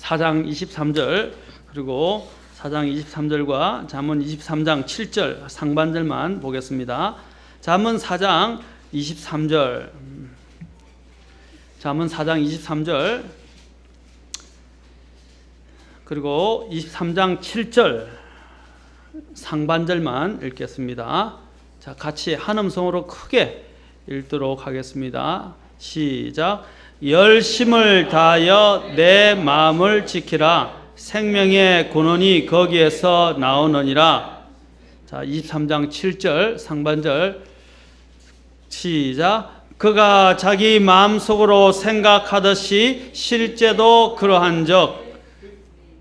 4장 23절 그리고 4장 23절과 잠언 23장 7절 상반절만 보겠습니다. 잠언 4장 23절 잠언 4장 23절 그리고 23장 7절 상반절만 읽겠습니다. 자, 같이 한 음성으로 크게 읽도록 하겠습니다. 시작. 열심을 다하여 내 마음을 지키라. 생명의 근원이 거기에서 나오느니라. 자, 23장 7절 상반절 시작. 그가 자기 마음속으로 생각하듯이 실제도 그러한즉.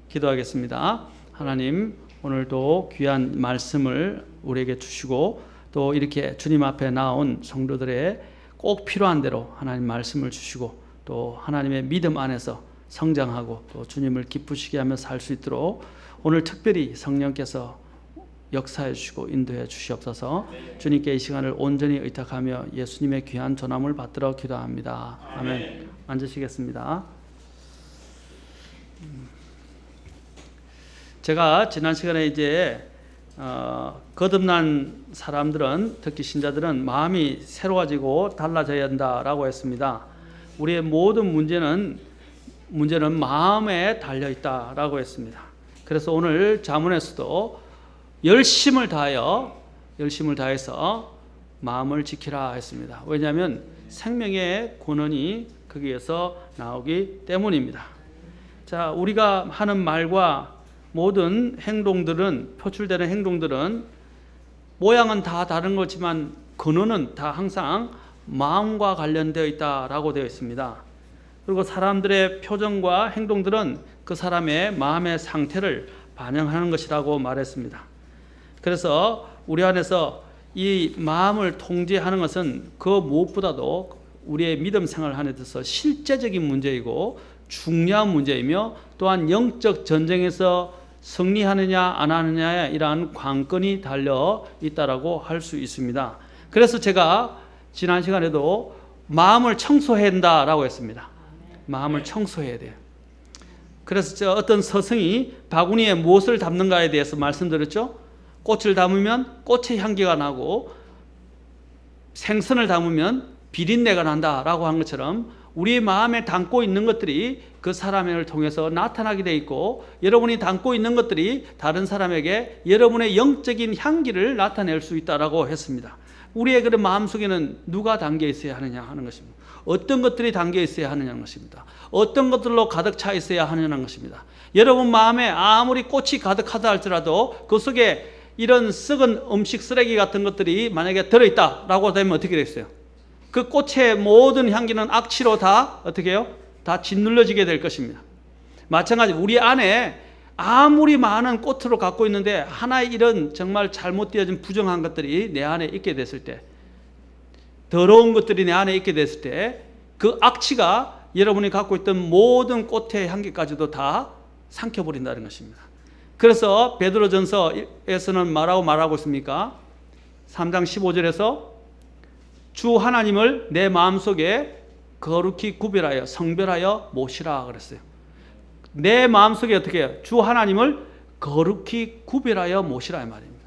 기도하겠습니다. 하나님, 오늘도 귀한 말씀을 우리에게 주시고 또 이렇게 주님 앞에 나온 성도들의 꼭 필요한 대로 하나님 말씀을 주시고 또 하나님의 믿음 안에서 성장하고 또 주님을 기쁘시게 하며 살 수 있도록 오늘 특별히 성령께서 역사해 주시고 인도해 주시옵소서. 주님께 이 시간을 온전히 의탁하며 예수님의 귀한 전함을 받들어 기도합니다. 아멘. 앉으시겠습니다. 제가 지난 시간에 이제 거듭난 사람들은, 특히 신자들은 마음이 새로워지고 달라져야 한다라고 했습니다. 우리의 모든 문제는 마음에 달려 있다라고 했습니다. 그래서 오늘 잠언에서도 열심을 다해서 마음을 지키라 했습니다. 왜냐하면 생명의 근원이 거기에서 나오기 때문입니다. 자, 우리가 하는 말과 모든 행동들은, 표출되는 행동들은 모양은 다 다른 거지만 근원은 다 항상 마음과 관련되어 있다라고 되어 있습니다. 그리고 사람들의 표정과 행동들은 그 사람의 마음의 상태를 반영하는 것이라고 말했습니다. 그래서 우리 안에서 이 마음을 통제하는 것은 그 무엇보다도 우리의 믿음 생활 안에 있어서 실제적인 문제이고 중요한 문제이며 또한 영적 전쟁에서 승리하느냐 안 하느냐에 이러한 관건이 달려 있다라고 할 수 있습니다. 그래서 제가 지난 시간에도 마음을 청소해야 한다라고 했습니다. 마음을 청소해야 돼요. 그래서 어떤 서성이 바구니에 무엇을 담는가에 대해서 말씀드렸죠. 꽃을 담으면 꽃의 향기가 나고 생선을 담으면 비린내가 난다라고 한 것처럼 우리 마음에 담고 있는 것들이 그 사람을 통해서 나타나게 돼 있고 여러분이 담고 있는 것들이 다른 사람에게 여러분의 영적인 향기를 나타낼 수 있다라고 했습니다. 우리의 그런 마음속에는 누가 담겨 있어야 하느냐 하는 것입니다. 어떤 것들이 담겨 있어야 하느냐는 것입니다. 어떤 것들로 가득 차 있어야 하느냐는 것입니다. 여러분 마음에 아무리 꽃이 가득하다 할지라도 그 속에 이런 썩은 음식 쓰레기 같은 것들이 만약에 들어있다라고 되면 어떻게 되겠어요? 그 꽃의 모든 향기는 악취로 다 어떻게 해요? 다 짓눌러지게 될 것입니다. 마찬가지 우리 안에 아무리 많은 꽃으로 갖고 있는데 하나의 이런 정말 잘못되어진 부정한 것들이 내 안에 있게 됐을 때, 더러운 것들이 내 안에 있게 됐을 때 그 악취가 여러분이 갖고 있던 모든 꽃의 향기까지도 다 삼켜버린다는 것입니다. 그래서 베드로전서에서는 말하고 있습니까? 3장 15절에서 주 하나님을 내 마음속에 거룩히 구별하여 성별하여 모시라 그랬어요. 내 마음속에 어떻게 해요? 주 하나님을 거룩히 구별하여 모시라 이 말입니다.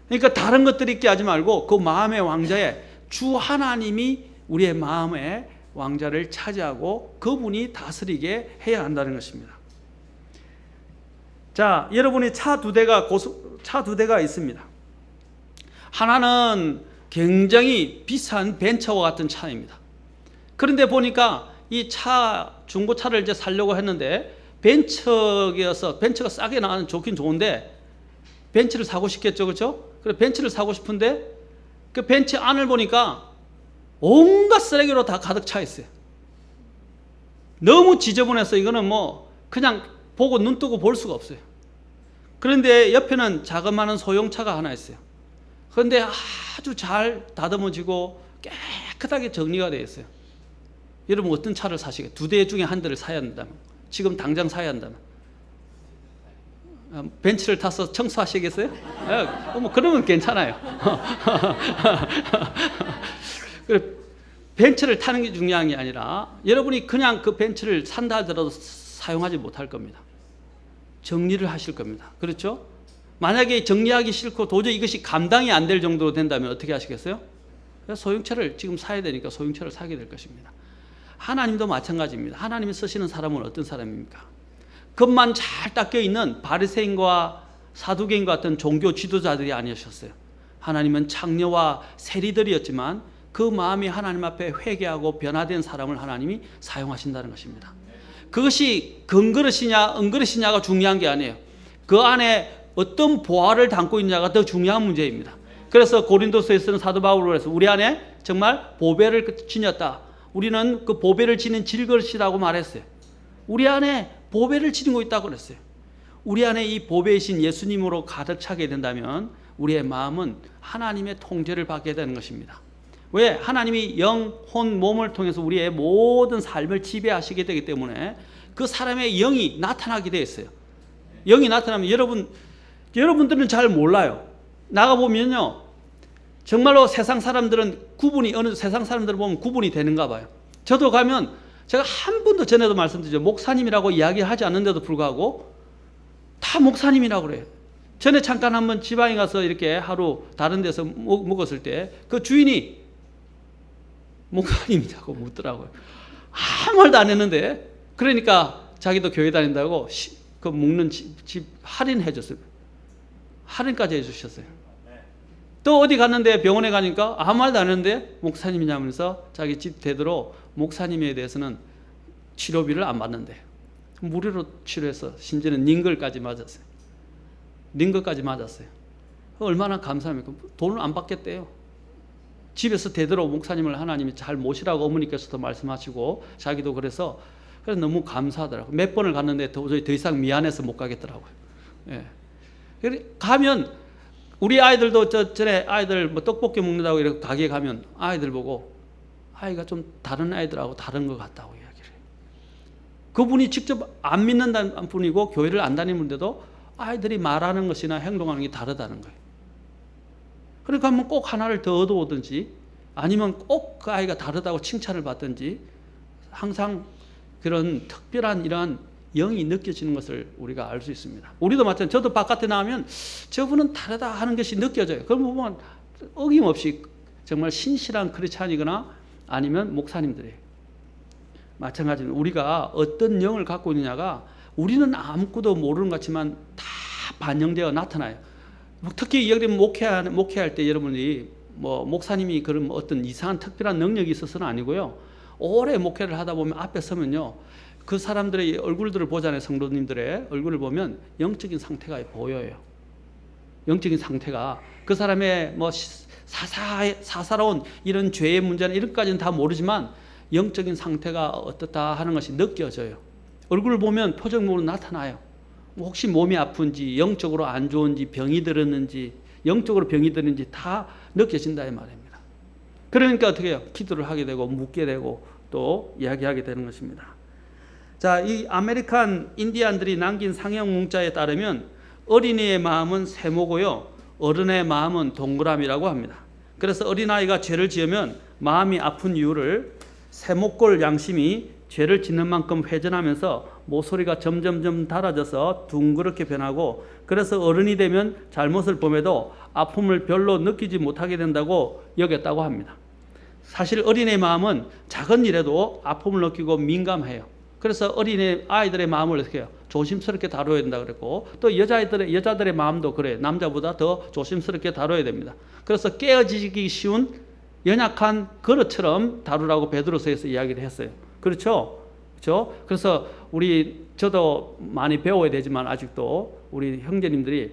그러니까 다른 것들이 있게 하지 말고 그 마음의 왕자에 주 하나님이 우리의 마음의 왕자를 차지하고 그분이 다스리게 해야 한다는 것입니다. 자, 여러분이 차 두 대가 있습니다. 하나는 굉장히 비싼 벤처와 같은 차입니다. 그런데 보니까 이 차, 중고차를 이제 사려고 했는데 벤처가 싸게 나가는 좋긴 좋은데 벤츠를 사고 싶겠죠, 그렇죠? 그래서 벤츠를 사고 싶은데 그 벤츠 안을 보니까 온갖 쓰레기로 다 가득 차 있어요. 너무 지저분해서 이거는 뭐 그냥 보고 눈 뜨고 볼 수가 없어요. 그런데 옆에는 자그마한 소형차가 하나 있어요. 그런데 아주 잘 다듬어지고 깨끗하게 정리가 되어 있어요. 여러분 어떤 차를 사시겠어요? 2대 중에 한 대를 사야 한다면, 지금 당장 사야 한다면 벤츠를 타서 청소하시겠어요? 뭐 그러면 괜찮아요. 벤츠를 타는 게 중요한 게 아니라 여러분이 그냥 그 벤츠를 산다 하더라도 사용하지 못할 겁니다. 정리를 하실 겁니다. 그렇죠? 만약에 정리하기 싫고 도저히 이것이 감당이 안 될 정도로 된다면 어떻게 하시겠어요? 소형차를 지금 사야 되니까 소형차를 사게 될 것입니다. 하나님도 마찬가지입니다. 하나님이 쓰시는 사람은 어떤 사람입니까? 겉만 잘 닦여 있는 바리새인과 사두개인과 같은 종교 지도자들이 아니셨어요. 하나님은 창녀와 세리들이었지만 그 마음이 하나님 앞에 회개하고 변화된 사람을 하나님이 사용하신다는 것입니다. 그것이 건그릇이냐 은그릇이냐가 중요한 게 아니에요. 그 안에 어떤 보화를 담고 있느냐가 더 중요한 문제입니다. 그래서 고린도서에서는 사도 바울로 그래서 우리 안에 정말 보배를 지녔다. 우리는 그 보배를 지닌 질그릇이라고 말했어요. 우리 안에 보배를 지니고 있다고 그랬어요. 우리 안에 이 보배이신 예수님으로 가득 차게 된다면 우리의 마음은 하나님의 통제를 받게 되는 것입니다. 왜? 하나님이 영, 혼, 몸을 통해서 우리의 모든 삶을 지배하시게 되기 때문에 그 사람의 영이 나타나게 되어 있어요. 영이 나타나면 여러분들은 잘 몰라요. 나가보면요, 정말로 세상 사람들은 세상 사람들을 보면 구분이 되는가 봐요. 저도 가면 제가 한 번도 전에도 말씀드렸죠. 목사님이라고 이야기하지 않는데도 불구하고 다 목사님이라고 그래요. 전에 잠깐 한번 지방에 가서 이렇게 하루 다른 데서 먹었을 때 그 주인이 목사님이라고 묻더라고요. 아무 말도 안 했는데, 그러니까 자기도 교회 다닌다고 그 먹는 집 할인해 줬어요. 할인까지 해주셨어요. 또 어디 갔는데 병원에 가니까 아무 말도 안 했는데 목사님이냐면서 자기 집 되도록 목사님에 대해서는 치료비를 안 받는데 무료로 치료해서 심지어는 링걸까지 맞았어요. 링걸까지 맞았어요. 얼마나 감사합니까? 돈을 안 받겠대요. 집에서 되도록 목사님을 하나님이 잘 모시라고 어머니께서도 말씀하시고 자기도 그래서 너무 감사하더라고요. 몇 번을 갔는데 도저히 더 이상 미안해서 못 가겠더라고요. 예. 가면 우리 아이들도 전에 아이들 뭐 떡볶이 먹는다고 이렇게 가게에 가면 아이들 보고 아이가 좀 다른 아이들하고 다른 것 같다고 이야기를 해요. 그분이 직접 안 믿는다는 분이고 교회를 안 다니는데도 아이들이 말하는 것이나 행동하는 게 다르다는 거예요. 그러니까 한번 꼭 하나를 더 얻어오든지 아니면 꼭 그 아이가 다르다고 칭찬을 받든지 항상 그런 특별한 이러한 영이 느껴지는 것을 우리가 알 수 있습니다. 우리도 마찬가지로 저도 바깥에 나가면 저분은 다르다 하는 것이 느껴져요. 그럼 보면 어김없이 정말 신실한 크리스찬이거나 아니면 목사님들이에요. 마찬가지로 우리가 어떤 영을 갖고 있느냐가 우리는 아무것도 모르는 것 같지만 다 반영되어 나타나요. 특히 여기 목회할 때 여러분이 뭐 목사님이 그런 어떤 이상한 특별한 능력이 있어서는 아니고요. 오래 목회를 하다 보면 앞에 서면요, 그 사람들의 얼굴들을 보잖아요. 성도님들의 얼굴을 보면 영적인 상태가 보여요. 영적인 상태가 그 사람의 뭐 사사로운 이런 죄의 문제나 이런 것까지는 다 모르지만 영적인 상태가 어떻다 하는 것이 느껴져요. 얼굴을 보면 표정으로 나타나요. 혹시 몸이 아픈지 영적으로 안 좋은지 병이 들었는지 영적으로 병이 들었는지 다 느껴진다 이 말입니다. 그러니까 어떻게 해요? 기도를 하게 되고 묻게 되고 또 이야기하게 되는 것입니다. 자, 이 아메리칸 인디안들이 남긴 상형 문자에 따르면 어린이의 마음은 세모고요, 어른의 마음은 동그라미라고 합니다. 그래서 어린아이가 죄를 지으면 마음이 아픈 이유를 세모꼴 양심이 죄를 짓는 만큼 회전하면서 모서리가 점점점 닳아져서 둥그렇게 변하고, 그래서 어른이 되면 잘못을 범해도 아픔을 별로 느끼지 못하게 된다고 여겼다고 합니다. 사실 어린의 마음은 작은 일에도 아픔을 느끼고 민감해요. 그래서 아이들의 마음을 어떻게 해요? 조심스럽게 다뤄야 된다 그랬고, 또 여자들의 마음도 그래요. 남자보다 더 조심스럽게 다뤄야 됩니다. 그래서 깨어지기 쉬운 연약한 그릇처럼 다루라고 베드로서에서 이야기를 했어요. 그렇죠? 그렇죠? 그래서 저도 많이 배워야 되지만 아직도 우리 형제님들이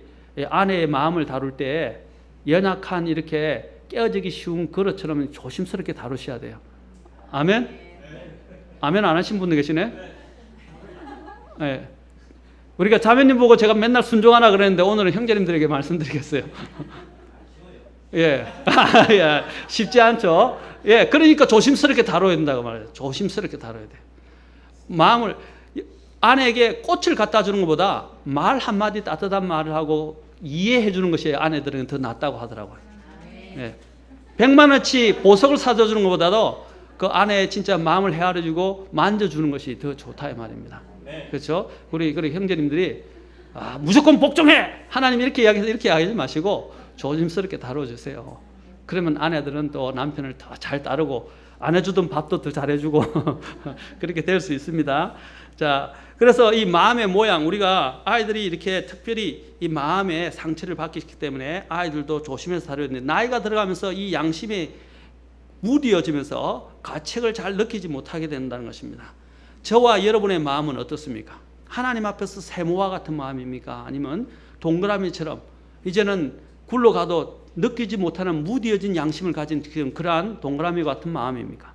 아내의 마음을 다룰 때 연약한 이렇게 깨어지기 쉬운 그릇처럼 조심스럽게 다루셔야 돼요. 아멘? 아멘 안 하신 분들 계시네? 네. 우리가 자매님 보고 제가 맨날 순종하라 그랬는데 오늘은 형제님들에게 말씀드리겠어요. 예. 예. 쉽지 않죠. 예. 그러니까 조심스럽게 다뤄야 된다고 말해요. 조심스럽게 다뤄야 돼. 마음을 아내에게 꽃을 갖다 주는 것보다 말 한마디 따뜻한 말을 하고 이해해 주는 것이 아내들은 더 낫다고 하더라고요. 예. 100만 원치 보석을 사줘 주는 것보다도 그 아내의 진짜 마음을 헤아려 주고 만져주는 것이 더 좋다 이 말입니다. 그렇죠? 우리 형제님들이 무조건 복종해! 하나님 이렇게 이야기하지 마시고 조심스럽게 다뤄주세요. 그러면 아내들은 또 남편을 더 잘 따르고 안 해주던 밥도 더 잘해주고 그렇게 될 수 있습니다. 자, 그래서 이 마음의 모양, 우리가 아이들이 이렇게 특별히 이 마음의 상처를 받기 때문에 아이들도 조심해서 다뤄야 되는데, 나이가 들어가면서 이 양심이 무뎌지면서 가책을 잘 느끼지 못하게 된다는 것입니다. 저와 여러분의 마음은 어떻습니까? 하나님 앞에서 세모와 같은 마음입니까? 아니면 동그라미처럼 이제는 굴러가도 느끼지 못하는 무뎌진 양심을 가진 그러한 동그라미 같은 마음입니까?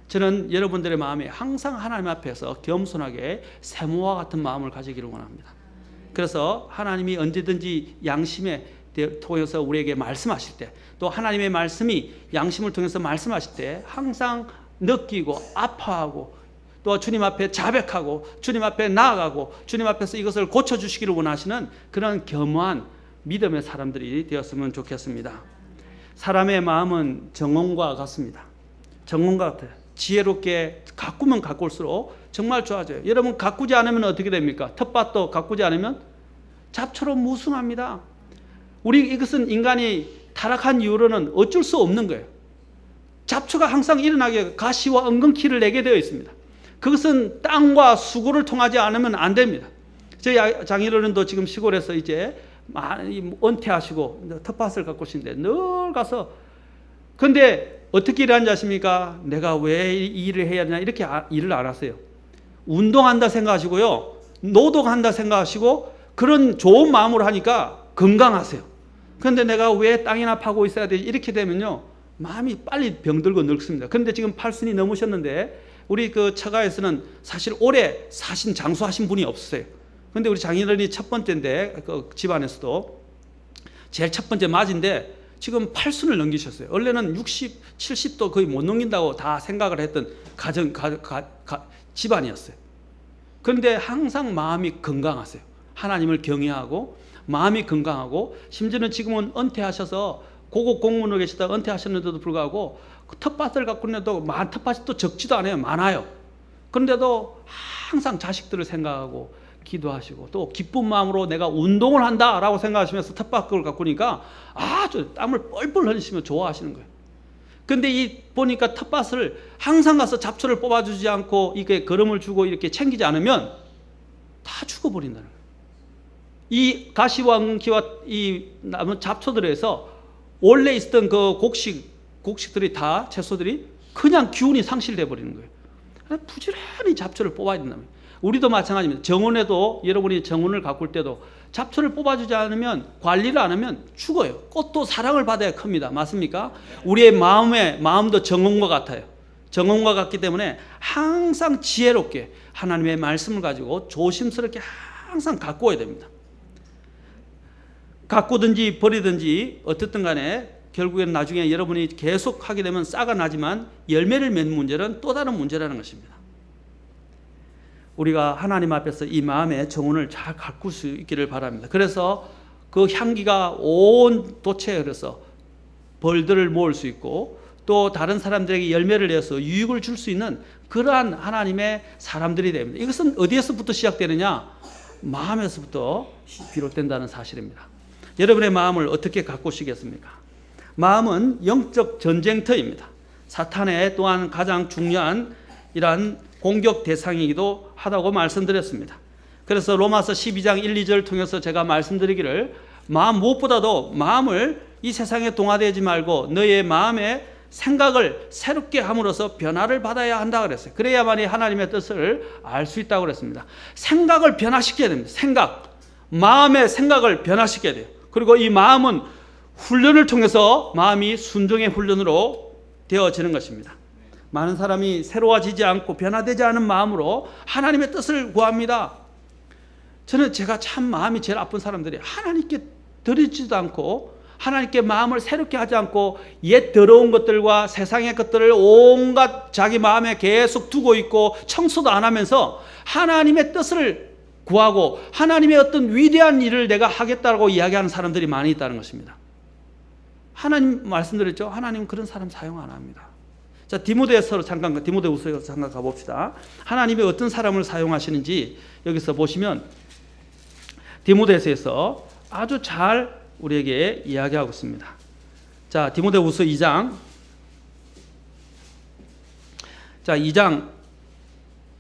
저는 여러분들의 마음이 항상 하나님 앞에서 겸손하게 세모와 같은 마음을 가지기를 원합니다. 그래서 하나님이 언제든지 양심에 통해서 우리에게 말씀하실 때, 또 하나님의 말씀이 양심을 통해서 말씀하실 때 항상 느끼고 아파하고 또 주님 앞에 자백하고 주님 앞에 나아가고 주님 앞에서 이것을 고쳐주시기를 원하시는 그런 겸허한 믿음의 사람들이 되었으면 좋겠습니다. 사람의 마음은 정원과 같습니다. 정원과 같아요. 지혜롭게 가꾸면 가꿀수록 정말 좋아져요. 여러분, 가꾸지 않으면 어떻게 됩니까? 텃밭도 가꾸지 않으면 잡초로 무성합니다. 이것은 인간이 타락한 이후로는 어쩔 수 없는 거예요. 잡초가 항상 일어나게 가시와 엉겅퀴를 내게 되어 있습니다. 그것은 땅과 수고를 통하지 않으면 안 됩니다. 저희 장인어른도 지금 시골에서 이제 많이 은퇴하시고 텃밭을 가꾸시는데 늘 가서, 근데 어떻게 일하는지 아십니까? 내가 왜 이 일을 해야 되나 이렇게 일을 안 하세요. 운동한다 생각하시고요, 노동한다 생각하시고 그런 좋은 마음으로 하니까 건강하세요. 그런데 내가 왜 땅이나 파고 있어야 되지? 이렇게 되면요 마음이 빨리 병들고 늙습니다. 그런데 지금 80이 넘으셨는데 우리 그 처가에서는 사실 오래 장수하신 분이 없어요. 그런데 우리 장인어른이 첫 번째인데 그 집안에서도 제일 첫 번째 맞인데 지금 8순을 넘기셨어요. 원래는 60, 70도 거의 못 넘긴다고 다 생각을 했던 집안이었어요. 그런데 항상 마음이 건강하세요. 하나님을 경외하고 마음이 건강하고, 심지어는 지금은 은퇴하셔서 고급 공무원으로 계시다가 은퇴하셨는데도 불구하고 그 텃밭을 가꾸는데도 텃밭이 또 적지도 않아요. 많아요. 그런데도 항상 자식들을 생각하고 기도하시고 또 기쁜 마음으로 내가 운동을 한다라고 생각하시면서 텃밭을 가꾸니까 아주 땀을 뻘뻘 흘리시며 좋아하시는 거예요. 근데 보니까 텃밭을 항상 가서 잡초를 뽑아주지 않고 이렇게 거름을 주고 이렇게 챙기지 않으면 다 죽어버린다는 거예요. 이 가시와 엉키와 이 남은 잡초들에서 원래 있었던 그 곡식들이 다, 채소들이 그냥 기운이 상실돼 버리는 거예요. 부지런히 잡초를 뽑아야 된다는 거예요. 우리도 마찬가지입니다. 정원에도 여러분이 정원을 가꿀 때도 잡초를 뽑아주지 않으면, 관리를 안 하면 죽어요. 꽃도 사랑을 받아야 큽니다. 맞습니까? 우리의 마음도 정원과 같아요. 정원과 같기 때문에 항상 지혜롭게 하나님의 말씀을 가지고 조심스럽게 항상 가꾸어야 됩니다. 가꾸든지 버리든지 어떻든 간에 결국에는 나중에 여러분이 계속 하게 되면 싹은 나지만 열매를 맺는 문제는 또 다른 문제라는 것입니다. 우리가 하나님 앞에서 이 마음의 정원을 잘 가꿀 수 있기를 바랍니다. 그래서 그 향기가 온 도처에 흐려서 벌들을 모을 수 있고 또 다른 사람들에게 열매를 내서 유익을 줄 수 있는 그러한 하나님의 사람들이 됩니다. 이것은 어디에서부터 시작되느냐? 마음에서부터 비롯된다는 사실입니다. 여러분의 마음을 어떻게 가꾸시겠습니까? 마음은 영적 전쟁터입니다. 사탄의 또한 가장 중요한 이러한 공격 대상이기도 하다고 말씀드렸습니다. 그래서 로마서 12장 1, 2절 통해서 제가 말씀드리기를, 무엇보다도 마음을 이 세상에 동화되지 말고 너의 마음의 생각을 새롭게 함으로써 변화를 받아야 한다 그랬어요. 그래야만이 하나님의 뜻을 알 수 있다고 그랬습니다. 생각을 변화시켜야 됩니다. 마음의 생각을 변화시켜야 돼요. 그리고 이 마음은 훈련을 통해서 마음이 순종의 훈련으로 되어지는 것입니다. 많은 사람이 새로워지지 않고 변화되지 않은 마음으로 하나님의 뜻을 구합니다. 제가 참 마음이 제일 아픈 사람들이 하나님께 드리지도 않고 하나님께 마음을 새롭게 하지 않고 옛 더러운 것들과 세상의 것들을 온갖 자기 마음에 계속 두고 있고 청소도 안 하면서 하나님의 뜻을 구하고 하나님의 어떤 위대한 일을 내가 하겠다고 이야기하는 사람들이 많이 있다는 것입니다. 하나님 말씀드렸죠. 하나님은 그런 사람 사용 안 합니다. 자, 디모데후서로 잠깐 가봅시다. 하나님이 어떤 사람을 사용하시는지 여기서 보시면 디모데후서에서 아주 잘 우리에게 이야기하고 있습니다. 자, 디모데후서 2장. 자, 2장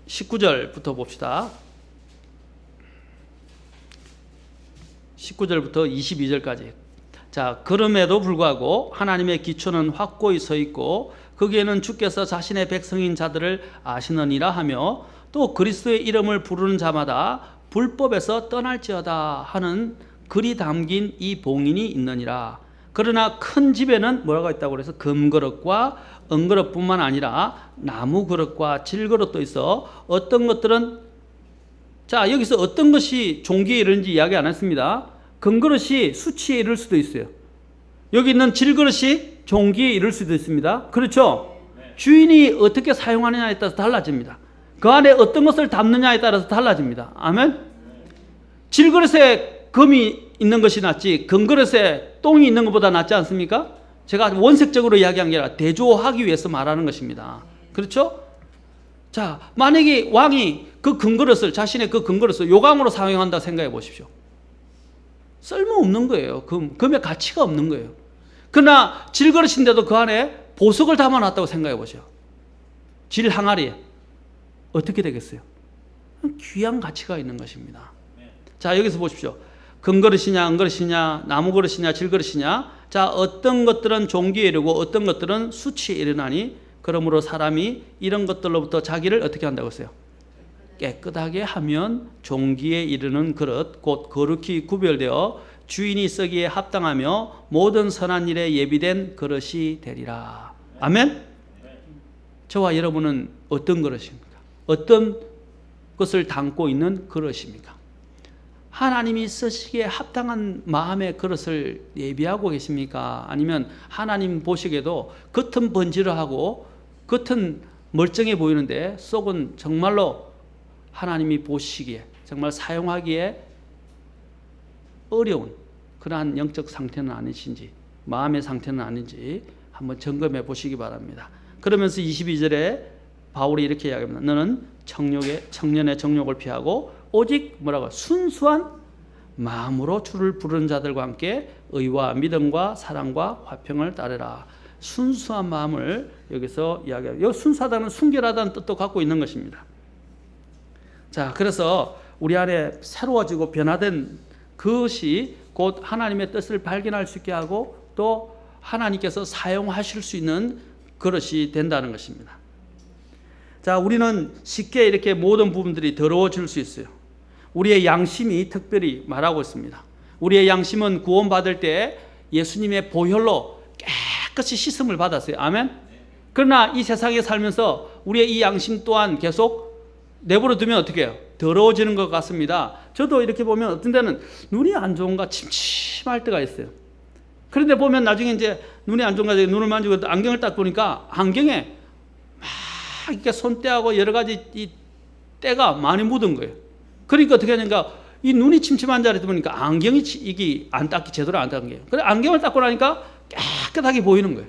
19절부터 봅시다. 19절부터 22절까지. 자, 그럼에도 불구하고 하나님의 기초는 확고히 서 있고 거기에는 주께서 자신의 백성인 자들을 아시느니라 하며 또 그리스도의 이름을 부르는 자마다 불법에서 떠날지어다 하는 글이 담긴 이 봉인이 있느니라. 그러나 큰 집에는 뭐라고 있다고 그래서 금그릇과 은그릇뿐만 아니라 나무 그릇과 질그릇도 있어 어떤 것들은, 자, 여기서 어떤 것이 종기에 이르는지 이야기 안 했습니다. 금그릇이 수치에 이를 수도 있어요. 여기 있는 질그릇이 종기에 이를 수도 있습니다. 그렇죠? 주인이 어떻게 사용하느냐에 따라서 달라집니다. 그 안에 어떤 것을 담느냐에 따라서 달라집니다. 아멘? 질그릇에 금이 있는 것이 낫지 금그릇에 똥이 있는 것보다 낫지 않습니까? 제가 원색적으로 이야기한 게 아니라 대조하기 위해서 말하는 것입니다. 그렇죠? 자, 만약에 왕이 그 금그릇을, 자신의 그 금그릇을 요강으로 사용한다 생각해 보십시오. 쓸모없는 거예요. 금의 가치가 없는 거예요. 그러나 질그릇인데도 그 안에 보석을 담아놨다고 생각해 보세요. 질 항아리에 어떻게 되겠어요? 귀한 가치가 있는 것입니다. 자, 여기서 보십시오. 금그릇이냐 은그릇이냐 나무그릇이냐 질그릇이냐, 자, 어떤 것들은 종기에 이르고 어떤 것들은 수치에 이르나니 그러므로 사람이 이런 것들로부터 자기를 어떻게 한다고 했어요? 깨끗하게 하면 종기에 이르는 그릇 곧 거룩히 구별되어 주인이 쓰기에 합당하며 모든 선한 일에 예비된 그릇이 되리라. 아멘? 저와 여러분은 어떤 그릇입니까? 어떤 것을 담고 있는 그릇입니까? 하나님이 쓰시기에 합당한 마음의 그릇을 예비하고 계십니까? 아니면 하나님 보시기에도 겉은 번지르하고 겉은 멀쩡해 보이는데 속은 정말로 하나님이 보시기에 정말 사용하기에 어려운 그러한 영적 상태는 아니신지, 마음의 상태는 아닌지 한번 점검해 보시기 바랍니다. 그러면서 22절에 바울이 이렇게 이야기합니다. 너는 청년의 정욕을 피하고 오직 뭐라고 순수한 마음으로 주를 부르는 자들과 함께 의와 믿음과 사랑과 화평을 따르라. 순수한 마음을 여기서 이야기해요. 여기 순수하다는 순결하다는 뜻도 갖고 있는 것입니다. 자, 그래서 우리 안에 새로워지고 변화된 그것이 곧 하나님의 뜻을 발견할 수 있게 하고 또 하나님께서 사용하실 수 있는 그릇이 된다는 것입니다. 자, 우리는 쉽게 이렇게 모든 부분들이 더러워질 수 있어요. 우리의 양심이 특별히 말하고 있습니다. 우리의 양심은 구원받을 때 예수님의 보혈로 깨끗이 씻음을 받았어요. 아멘? 그러나 이 세상에 살면서 우리의 이 양심 또한 계속 내버려 두면 어떻게 해요? 더러워지는 것 같습니다. 저도 이렇게 보면 어떤 데는 눈이 안 좋은가 침침할 때가 있어요. 그런데 보면 나중에 이제 눈이 안 좋은가 눈을 만지고 안경을 딱 보니까 안경에 막 이렇게 손때하고 여러 가지 이 때가 많이 묻은 거예요. 그러니까 어떻게 하냐니까 이 눈이 침침한 자리에 보니까 안경이 이게 안 닦기 제대로 안 닦은 거예요. 그래 안경을 닦고 나니까 깨끗하게 보이는 거예요.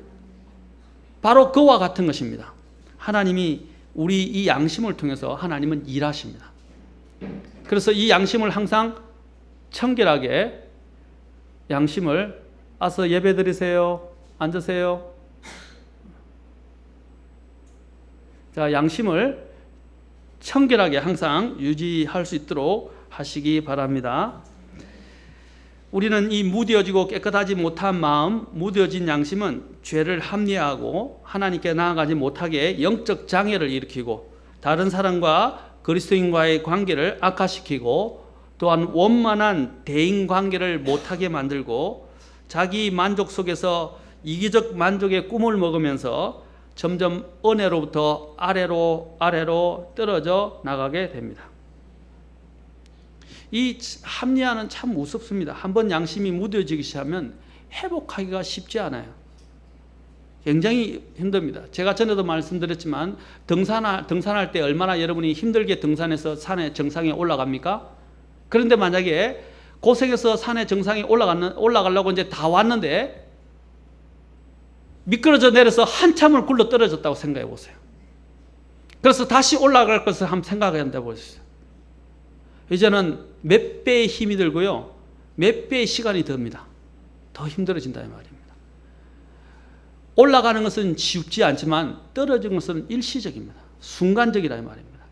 바로 그와 같은 것입니다. 하나님이 우리 이 양심을 통해서 하나님은 일하십니다. 그래서 이 양심을 항상 청결하게 양심을 와서 예배 드리세요. 앉으세요. 자, 양심을 청결하게 항상 유지할 수 있도록 하시기 바랍니다. 우리는 이 무뎌지고 깨끗하지 못한 마음, 무뎌진 양심은 죄를 합리화하고 하나님께 나아가지 못하게 영적 장애를 일으키고 다른 사람과 그리스도인과의 관계를 악화시키고 또한 원만한 대인 관계를 못하게 만들고 자기 만족 속에서 이기적 만족의 꿈을 먹으면서 점점 은혜로부터 아래로 떨어져 나가게 됩니다. 이 합리화는 참 무섭습니다. 한번 양심이 무뎌지기 시작하면 회복하기가 쉽지 않아요. 굉장히 힘듭니다. 제가 전에도 말씀드렸지만 등산할 때 얼마나 여러분이 힘들게 등산해서 산의 정상에 올라갑니까? 그런데 만약에 고생해서 산의 정상에 올라가려고 이제 다 왔는데 미끄러져 내려서 한참을 굴러 떨어졌다고 생각해 보세요. 그래서 다시 올라갈 것을 한번 생각해 보세요. 이제는 몇 배의 힘이 들고요, 몇 배의 시간이 듭니다. 더 힘들어진다 이 말입니다. 올라가는 것은 쉽지 않지만 떨어지는 것은 일시적입니다. 순간적이다 이 말입니다.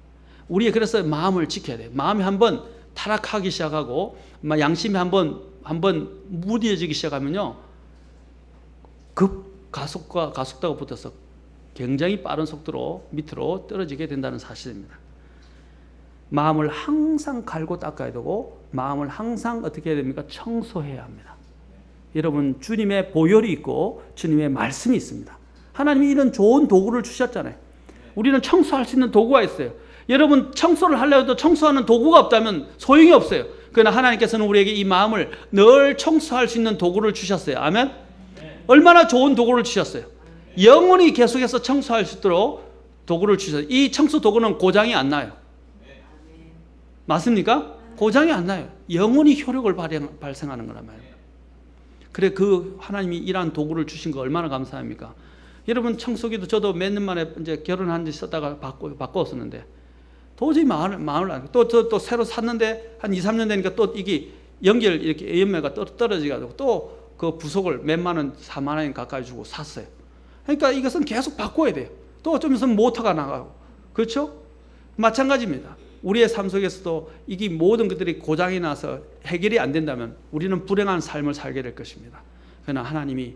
우리 그래서 마음을 지켜야 돼요. 마음이 한번 타락하기 시작하고 양심이 한번 무뎌지기 시작하면요, 가속도가 붙어서 굉장히 빠른 속도로 밑으로 떨어지게 된다는 사실입니다. 마음을 항상 갈고 닦아야 되고 마음을 항상 어떻게 해야 됩니까? 청소해야 합니다. 여러분, 주님의 보혈이 있고 주님의 말씀이 있습니다. 하나님이 이런 좋은 도구를 주셨잖아요. 우리는 청소할 수 있는 도구가 있어요. 여러분, 청소를 하려고 해도 청소하는 도구가 없다면 소용이 없어요. 그러나 하나님께서는 우리에게 이 마음을 늘 청소할 수 있는 도구를 주셨어요. 아멘? 얼마나 좋은 도구를 주셨어요. 영원히 계속해서 청소할 수 있도록 도구를 주셨어요. 이 청소 도구는 고장이 안 나요. 맞습니까? 고장이 안 나요. 영원히 효력을 발생하는 거란 말이에요. 그래, 그 하나님이 이러한 도구를 주신 거 얼마나 감사합니까? 여러분, 청소기도 저도 몇 년 만에 이제 결혼한 지 썼다가 바꿨었는데 도저히 마음을 안, 또 새로 샀는데 한 2, 3년 되니까 또 이게 이렇게 연매가 떨어지가지고 또 그 부속을 몇만 원, 4만 원 가까이 주고 샀어요. 그러니까 이것은 계속 바꿔야 돼요. 또 좀 있으면 모터가 나가고. 그렇죠? 마찬가지입니다. 우리의 삶 속에서도 이게 모든 것들이 고장이 나서 해결이 안 된다면 우리는 불행한 삶을 살게 될 것입니다. 그러나 하나님이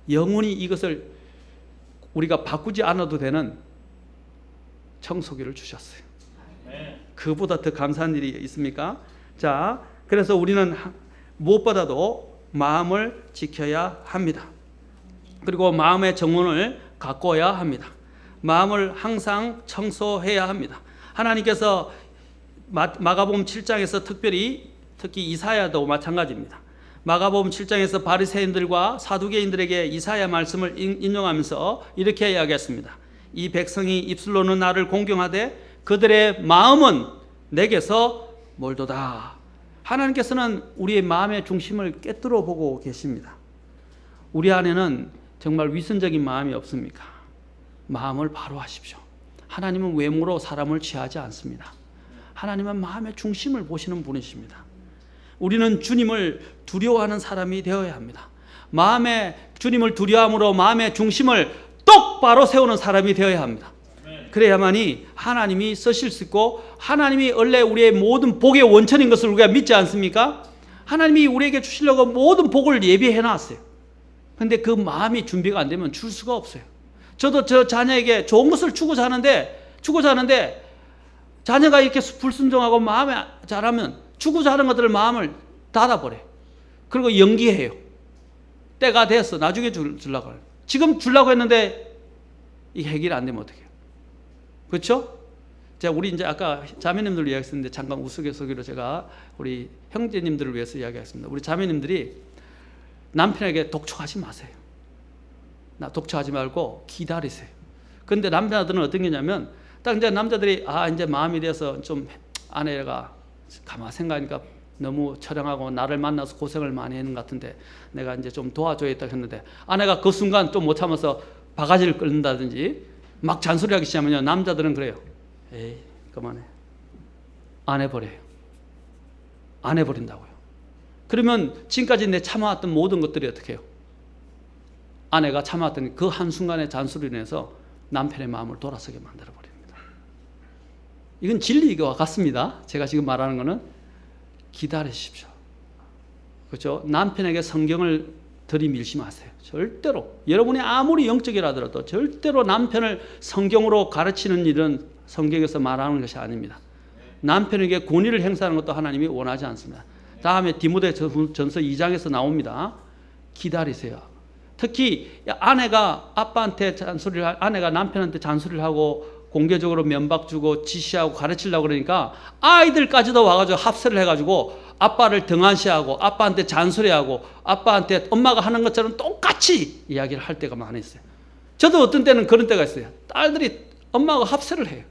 영원히 이것을 우리가 바꾸지 않아도 되는 청소기를 주셨어요. 그보다 더 감사한 일이 있습니까? 자, 그래서 우리는 무엇보다도 마음을 지켜야 합니다. 그리고 마음의 정원을 가꿔야 합니다. 마음을 항상 청소해야 합니다. 하나님께서 마가복음 7장에서 특히 이사야도 마찬가지입니다. 마가복음 7장에서 바리새인들과 사두개인들에게 이사야 말씀을 인용하면서 이렇게 이야기했습니다. 이 백성이 입술로는 나를 공경하되 그들의 마음은 내게서 멀도다. 하나님께서는 우리의 마음의 중심을 꿰뚫어 보고 계십니다. 우리 안에는 정말 위선적인 마음이 없습니까? 마음을 바로 하십시오. 하나님은 외모로 사람을 취하지 않습니다. 하나님은 마음의 중심을 보시는 분이십니다. 우리는 주님을 두려워하는 사람이 되어야 합니다. 주님을 두려워함으로 마음의 중심을 똑바로 세우는 사람이 되어야 합니다. 그래야만이 하나님이 쓰실 수 있고 하나님이 원래 우리의 모든 복의 원천인 것을 우리가 믿지 않습니까? 하나님이 우리에게 주시려고 모든 복을 예비해 놨어요. 그런데 그 마음이 준비가 안 되면 줄 수가 없어요. 저도 저 자녀에게 좋은 것을 주고 자는데 자녀가 이렇게 불순종하고 마음에 자라면 주고 자는 것들을 마음을 닫아버려요. 그리고 연기해요. 때가 됐어. 나중에 주려고 해요. 지금 주려고 했는데 이 해결이 안 되면 어떡해요? 그렇죠? 제가 우리 이제 아까 자매님들 이야기했는데 잠깐 우스갯소리로 제가 우리 형제님들을 위해서 이야기했습니다. 우리 자매님들이 남편에게 독촉하지 마세요. 독촉하지 말고 기다리세요. 그런데 남자들은 어떤 게냐면 딱 이제 남자들이 이제 마음이 돼서 좀 아내가 가만 생각하니까 너무 처량하고 나를 만나서 고생을 많이 하는 것 같은데 내가 이제 좀 도와줘야겠다 했는데 아내가 그 순간 좀 못 참아서 바가지를 끓는다든지 막 잔소리하기 시작하면요, 남자들은 그래요. 에이, 그만해. 안 해버려요. 안 해버린다고요. 그러면 지금까지 내 참아왔던 모든 것들이 어떻게 해요? 아내가 참아왔던 그 한순간의 잔소리로 인해서 남편의 마음을 돌아서게 만들어버립니다. 이건 진리와 같습니다. 제가 지금 말하는 거는 기다리십시오. 그렇죠? 남편에게 성경을 들이밀지 마세요. 절대로. 여러분이 아무리 영적이라 하더라도 절대로 남편을 성경으로 가르치는 일은 성경에서 말하는 것이 아닙니다. 남편에게 권위를 행사하는 것도 하나님이 원하지 않습니다. 다음에 디모데전서 2장에서 나옵니다. 기다리세요. 특히 아내가 남편한테 잔소리를 하고 공개적으로 면박 주고 지시하고 가르치려고 그러니까 아이들까지도 와가지고 합세를 해가지고 아빠를 등한시하고 아빠한테 잔소리하고 아빠한테 엄마가 하는 것처럼 똑같이 이야기를 할 때가 많이 있어요. 저도 어떤 때는 그런 때가 있어요. 딸들이 엄마하고 합세를 해요.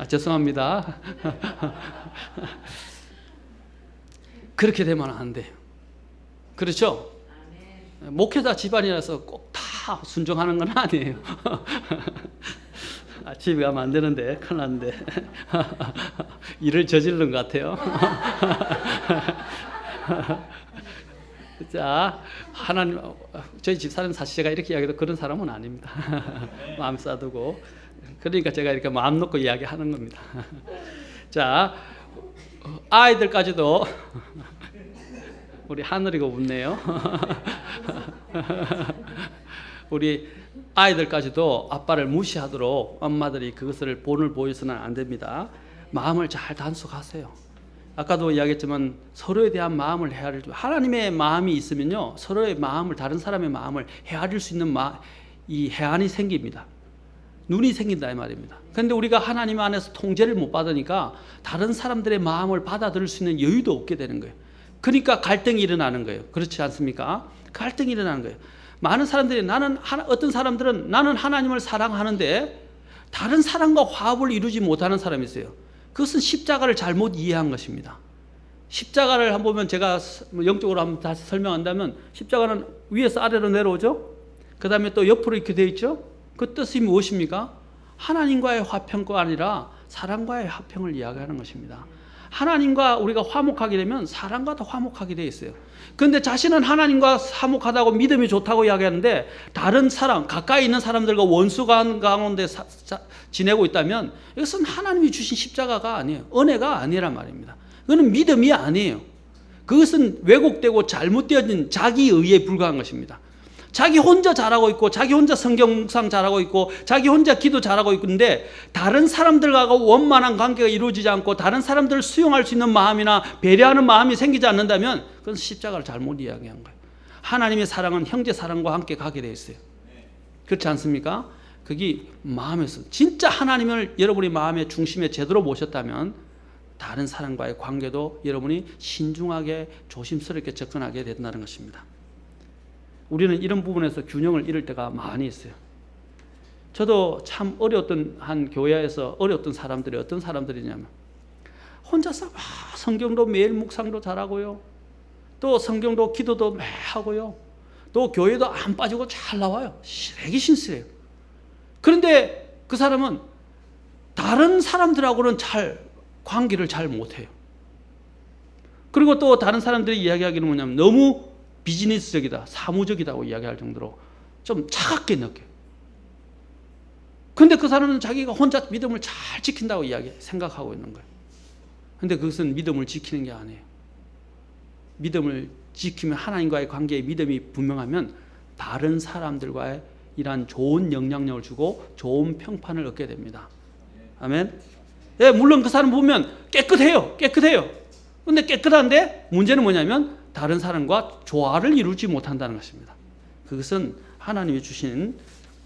죄송합니다. 그렇게 되면 안 돼요. 그렇죠? 목회자 집안이라서 꼭 다 순종하는 건 아니에요. 집에 가면 안 되는데 큰일 났는데 일을 저지른 것 같아요. 자, 하나님, 저희 집사람 사실 제가 이렇게 이야기해도 그런 사람은 아닙니다. 마음 싸두고. 그러니까 제가 이렇게 마음 놓고 이야기하는 겁니다. 자, 아이들까지도 우리 하늘이가 웃네요. 우리 아이들까지도 아빠를 무시하도록 엄마들이 그것을 본을 보여서는 안 됩니다. 마음을 잘 단속하세요. 아까도 이야기했지만 서로에 대한 마음을 헤아릴 줄, 하나님의 마음이 있으면요 서로의 마음을, 다른 사람의 마음을 헤아릴 수 있는 이 해안이 생깁니다. 눈이 생긴다 이 말입니다. 그런데 우리가 하나님 안에서 통제를 못 받으니까 다른 사람들의 마음을 받아들일 수 있는 여유도 없게 되는 거예요. 그러니까 갈등이 일어나는 거예요. 그렇지 않습니까? 갈등이 일어나는 거예요. 많은 사람들이 어떤 사람들은 나는 하나님을 사랑하는데 다른 사람과 화합을 이루지 못하는 사람이 있어요. 그것은 십자가를 잘못 이해한 것입니다. 십자가를 한번 보면 제가 영적으로 한번 다시 설명한다면 십자가는 위에서 아래로 내려오죠. 그 다음에 또 옆으로 이렇게 되어 있죠. 그 뜻이 무엇입니까? 하나님과의 화평가 아니라 사람과의 화평을 이야기하는 것입니다. 하나님과 우리가 화목하게 되면 사람과도 화목하게 되어 있어요. 그런데 자신은 하나님과 화목하다고 믿음이 좋다고 이야기하는데 다른 사람, 가까이 있는 사람들과 원수 가운데 지내고 있다면 이것은 하나님이 주신 십자가가 아니에요. 은혜가 아니란 말입니다. 그것은 믿음이 아니에요. 그것은 왜곡되고 잘못되어진 자기 의에 불과한 것입니다. 자기 혼자 잘하고 있고 자기 혼자 성경 묵상 잘하고 있고 자기 혼자 기도 잘하고 있는데 다른 사람들과 원만한 관계가 이루어지지 않고 다른 사람들을 수용할 수 있는 마음이나 배려하는 마음이 생기지 않는다면 그건 십자가를 잘못 이야기한 거예요. 하나님의 사랑은 형제 사랑과 함께 가게 되어 있어요. 그렇지 않습니까? 그게 마음에서 진짜 하나님을 여러분의 마음의 중심에 제대로 모셨다면 다른 사람과의 관계도 여러분이 신중하게 조심스럽게 접근하게 된다는 것입니다. 우리는 이런 부분에서 균형을 잃을 때가 많이 있어요. 저도 참 어려웠던 한 교회에서 어려웠던 사람들이 어떤 사람들이냐면 혼자서 성경도 매일 묵상도 잘하고요. 또 성경도 기도도 매 하고요. 또 교회도 안 빠지고 잘 나와요. 되게 신실해요. 그런데 그 사람은 다른 사람들하고는 관계를 잘 못해요. 그리고 또 다른 사람들이 이야기하기는 뭐냐면 너무 비즈니스적이다, 사무적이다고 이야기할 정도로 좀 차갑게 느껴요. 그런데 그 사람은 자기가 혼자 믿음을 잘 지킨다고 생각하고 있는 거예요. 그런데 그것은 믿음을 지키는 게 아니에요. 믿음을 지키면 하나님과의 관계에 믿음이 분명하면 다른 사람들과의 이러한 좋은 영향력을 주고 좋은 평판을 얻게 됩니다. 아멘. 예, 물론 그 사람 보면 깨끗해요. 그런데 깨끗한데 문제는 뭐냐면 다른 사람과 조화를 이루지 못한다는 것입니다. 그것은 하나님이 주신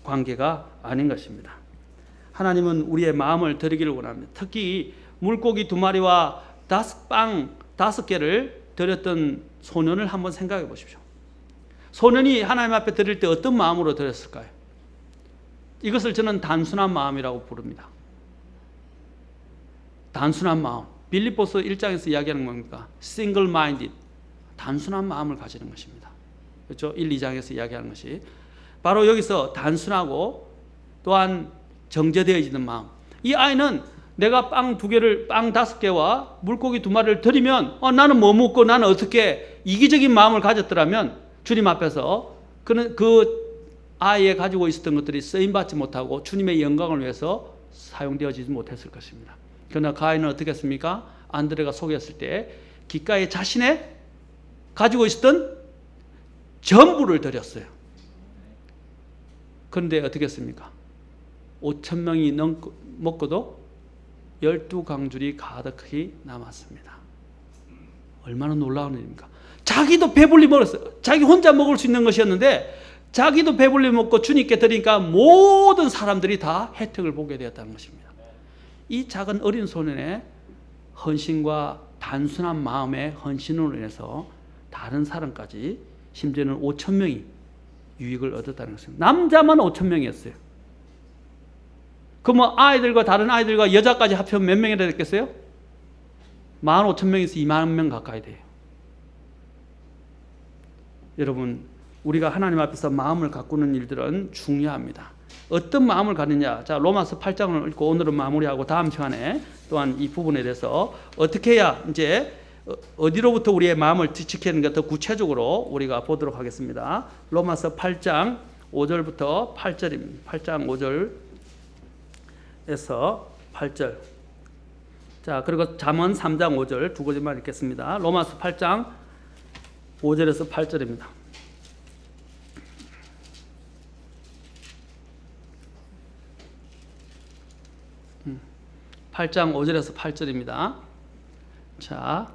관계가 아닌 것입니다. 하나님은 우리의 마음을 드리기를 원합니다. 특히 물고기 2마리와 빵 5개를 드렸던 소년을 한번 생각해 보십시오. 소년이 하나님 앞에 드릴 때 어떤 마음으로 드렸을까요? 이것을 저는 단순한 마음이라고 부릅니다. 단순한 마음. 빌립보서 1장에서 이야기하는 뭡니까? Single minded. 단순한 마음을 가지는 것입니다. 그렇죠? 1, 2장에서 이야기하는 것이 바로 여기서 단순하고 또한 정제되어 있는 마음. 이 아이는 내가 빵 5개와 물고기 2마리를 드리면 나는 뭐 먹고 나는 어떻게 이기적인 마음을 가졌더라면 주님 앞에서 그는 그 아이에 가지고 있었던 것들이 쓰임받지 못하고 주님의 영광을 위해서 사용되어지지 못했을 것입니다. 그러나 그 아이는 어떻게 했습니까? 안드레가 속였을 때 귓가에 자신의 가지고 있었던 전부를 드렸어요. 그런데 어떻게 했습니까? 5,000명이 먹고도 12강줄이 가득히 남았습니다. 얼마나 놀라운 일입니까? 자기도 배불리 먹었어요. 자기 혼자 먹을 수 있는 것이었는데 자기도 배불리 먹고 주님께 드리니까 모든 사람들이 다 혜택을 보게 되었다는 것입니다. 이 작은 어린 소년의 헌신과 단순한 마음의 헌신으로 인해서 다른 사람까지 심지어는 5천 명이 유익을 얻었다는 것입니다. 남자만 5천 명이었어요. 그럼 아이들과 다른 아이들과 여자까지 합치면 몇 명이나 됐겠어요? 15,000명에서 2만 명 가까이 돼요. 여러분, 우리가 하나님 앞에서 마음을 가꾸는 일들은 중요합니다. 어떤 마음을 갖느냐? 자, 로마서 8장을 읽고 오늘은 마무리하고 다음 시간에 또한 이 부분에 대해서 어떻게 해야 이제 어디로부터 우리의 마음을 지키는 것 더 구체적으로 우리가 보도록 하겠습니다. 로마서 8장 5절부터 8절입니다. 8장 5절에서 8절. 자, 그리고 잠언 3장 5절 두 구절만 읽겠습니다. 로마서 8장 5절에서 8절입니다. 8장 5절에서 8절입니다. 자,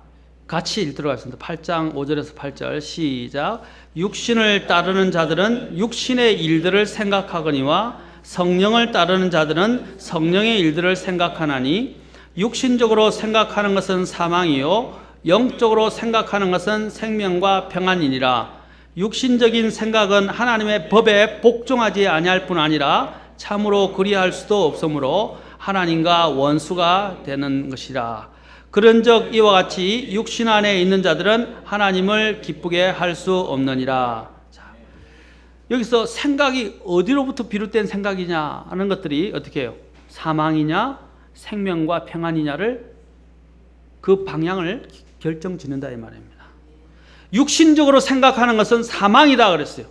같이 읽도록 하겠습니다. 8장 5절에서 8절 시작. 육신을 따르는 자들은 육신의 일들을 생각하거니와 성령을 따르는 자들은 성령의 일들을 생각하나니 육신적으로 생각하는 것은 사망이요 영적으로 생각하는 것은 생명과 평안이니라. 육신적인 생각은 하나님의 법에 복종하지 아니할 뿐 아니라 참으로 그리할 수도 없으므로 하나님과 원수가 되는 것이라. 그런즉 이와 같이 육신 안에 있는 자들은 하나님을 기쁘게 할 수 없느니라. 자, 여기서 생각이 어디로부터 비롯된 생각이냐 하는 것들이 어떻게 해요? 사망이냐 생명과 평안이냐를 그 방향을 결정짓는다 이 말입니다. 육신적으로 생각하는 것은 사망이다 그랬어요.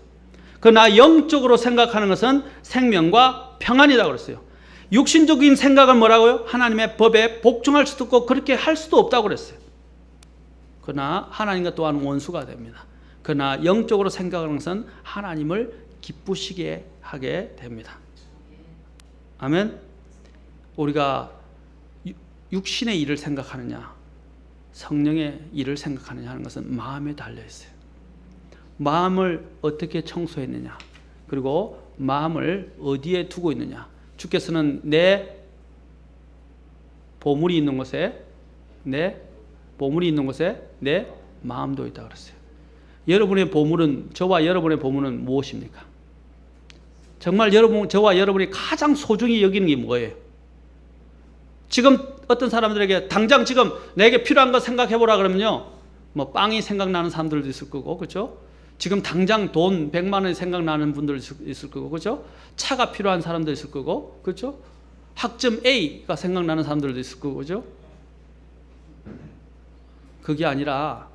그러나 영적으로 생각하는 것은 생명과 평안이다 그랬어요. 육신적인 생각은 뭐라고요? 하나님의 법에 복종할 수도 없고 그렇게 할 수도 없다고 그랬어요. 그러나 하나님과 또한 원수가 됩니다. 그러나 영적으로 생각하는 것은 하나님을 기쁘시게 하게 됩니다. 아멘. 우리가 육신의 일을 생각하느냐 성령의 일을 생각하느냐 하는 것은 마음에 달려 있어요. 마음을 어떻게 청소했느냐 그리고 마음을 어디에 두고 있느냐. 주께서는 내 보물이 있는 곳에 내 마음도 있다 그랬어요. 여러분의 보물은 저와 여러분의 보물은 무엇입니까? 정말 저와 여러분이 가장 소중히 여기는 게 뭐예요? 지금 어떤 사람들에게 당장 지금 내게 필요한 거 생각해 보라 그러면요, 뭐 빵이 생각나는 사람들도 있을 거고, 그렇죠? 지금 당장 돈 100만 원이 생각나는 분들 있을 거고, 그렇죠? 차가 필요한 사람도 있을 거고, 그렇죠? 학점 A가 생각나는 사람들도 있을 거고, 그렇죠? 그게 아니라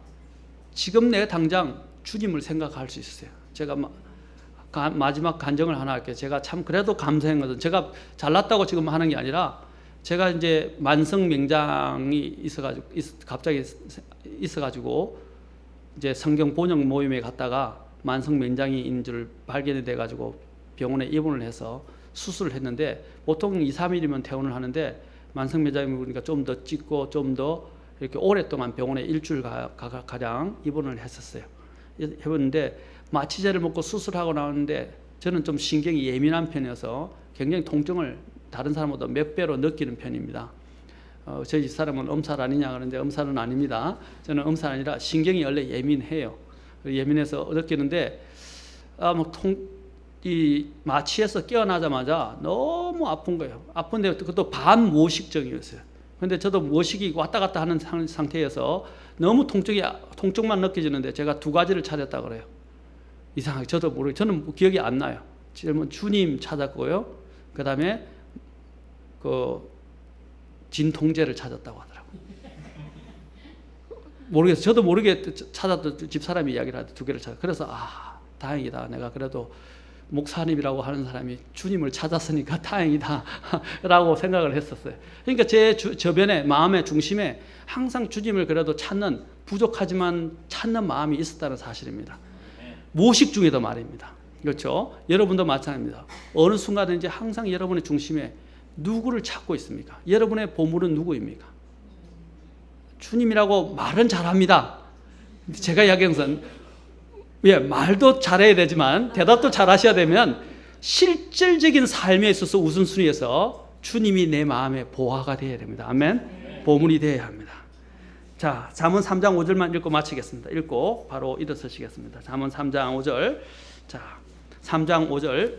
지금 내가 당장 주님을 생각할 수 있어요. 제가 마지막 간증을 하나 할게요. 제가 참 그래도 감사한 것은 제가 잘났다고 지금 하는 게 아니라 제가 이제 만성 맹장이 갑자기 있어가지고 이제 성경 번역 모임에 갔다가 만성 맹장인 줄 발견이 돼가지고 병원에 입원을 해서 수술을 했는데 보통 2, 3일이면 퇴원을 하는데 만성 맹장이 보니까 좀 더 찢고 좀 더 이렇게 오랫동안 병원에 일주일 가량 입원을 했었어요. 해봤는데 마취제를 먹고 수술하고 나왔는데 저는 좀 신경이 예민한 편이어서 굉장히 통증을 다른 사람보다 몇 배로 느끼는 편입니다. 저희 집사람은 엄살 아니냐 그러는데 엄살은 아닙니다. 저는 엄살 아니라 신경이 원래 예민해요. 예민해서 느끼는데 이 마취에서 깨어나자마자 너무 아픈 거예요. 아픈데 그것도 반모식증이었어요. 근데 저도 모식이 왔다 갔다 하는 상태여서 너무 통증만 느껴지는데 제가 두 가지를 찾았다 그래요. 이상하게 저도 모르게 저는 기억이 안 나요. 주님 찾았고요. 그 다음에 진통제를 찾았다고 하더라고요. 모르겠어요. 저도 모르게 찾았던 집사람이 이야기를 하는데 두 개를 찾았어요. 그래서 다행이다. 내가 그래도 목사님이라고 하는 사람이 주님을 찾았으니까 다행이다 라고 생각을 했었어요. 그러니까 제 저변에 마음의 중심에 항상 주님을 그래도 찾는 부족하지만 찾는 마음이 있었다는 사실입니다. 모식 중에도 말입니다. 그렇죠? 여러분도 마찬가지입니다. 어느 순간든지 항상 여러분의 중심에 누구를 찾고 있습니까? 여러분의 보물은 누구입니까? 주님이라고 말은 잘합니다. 제가 이야기한 것은 예, 말도 잘해야 되지만 대답도 잘하셔야 되면 실질적인 삶에 있어서 우선순위에서 주님이 내 마음의 보화가 되어야 됩니다. 아멘. 보물이 되어야 합니다. 자, 잠언 3장 5절만 읽고 마치겠습니다. 읽고 바로 일어서시겠습니다. 잠언 3장 5절. 자, 3장 5절.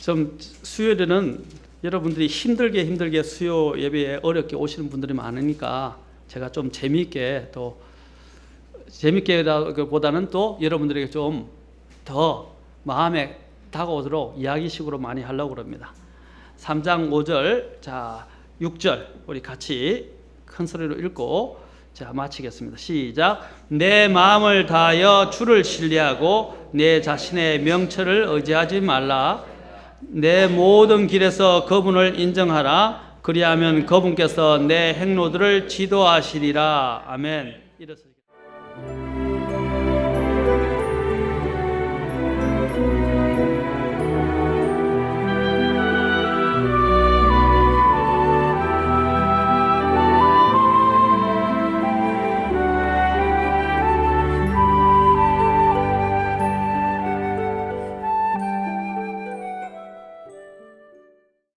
좀 수요일에는 여러분들이 힘들게 수요 예배에 어렵게 오시는 분들이 많으니까 제가 좀 재미있게 보다는 또 여러분들에게 좀 더 마음에 다가오도록 이야기식으로 많이 하려고 합니다. 3장 5절, 자 6절 우리 같이 큰 소리로 읽고 자 마치겠습니다. 시작. 내 마음을 다하여 주를 신뢰하고 내 자신의 명철을 의지하지 말라. 내 모든 길에서 그분을 인정하라. 그리하면 그분께서 내 행로들을 지도하시리라. 아멘.